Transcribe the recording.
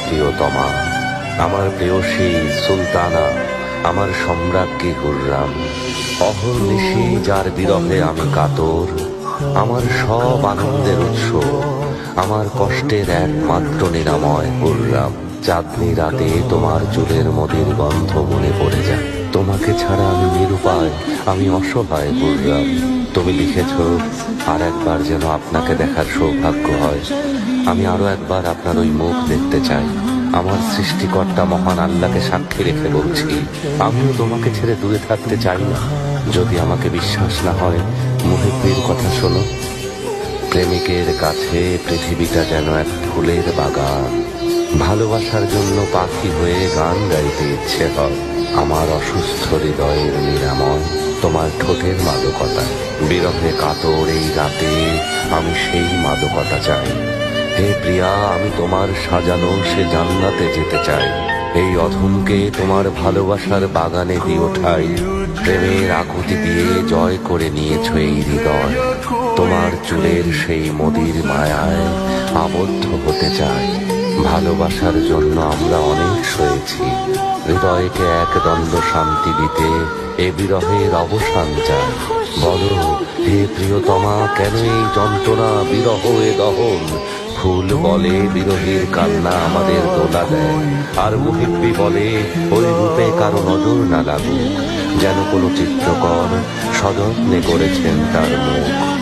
প্রিয়তমা, আমার প্রেয়সী সুলতানা, আমার সম্রাজ্ঞী হুররাম। অহর্নিশি যার বিরহে আমি কাতর, আমার সব আনন্দের উৎস, আমার কষ্টের একমাত্র নিরাময় হুররাম। চাঁদনি রাতে তোমার চুলের মদির গন্ধ মনে পড়ে যায়। তোমাকে ছাড়া আমি নিরুপায়, আমি অসহায় হুররাম। তুমি লিখেছ, আর একবার যেন আপনাকে দেখার সৌভাগ্য হয়। আমি আরো একবার আপনার ওই মুখ দেখতে চাই। আমার সৃষ্টিকর্তা মহান আল্লাহকে সাক্ষী রেখে বলছি, আমিও তোমাকে ছেড়ে দূরে থাকতে চাই না। যদি আমাকে বিশ্বাস না হয়, মুহিব্বির কথা শোনো। প্রেমিকের কাছে পৃথিবীটা যেন এক ফুলের বাগান। ভালোবাসার জন্য পাখি হয়ে গান গাইতে ইচ্ছে হয়। আমার অসুস্থ হৃদয়ের নিরাময় তোমার ঠোঁটের মাদকতা। বিরহে কাতর এই রাতে আমি সেই মাদকতা চাই। হে প্রিয়া, আমি তোমার সাজানো সে জান্নাতে যেতে চাই। এই অধমকে তোমার ভালোবাসার বাগানে দিও ঠাই। প্রেমের আকুতি দিয়ে জয় করে নিয়েছ এই হৃদয়। তোমার চুলের সেই মদির মায়ায় আবদ্ধ হতে চাই। ভালোবাসার জন্য আমরা অনেক সয়েছি। হৃদয়কে এক দ্বন্দ্ব শান্তি দিতে এ বিরহের অবসান চাই। বলো হে প্রিয়তমা, কেন এই যন্ত্রণা, বিরহ এ দহন? ফুল বলে বিরহীর কান্না আমাদের দোলা দেয়, আর মুহিব্বি বলে ওই রূপে কারো নজর না লাগুক, যেন কোনো চিত্রকর সযত্নে করেছেন তার মুখ।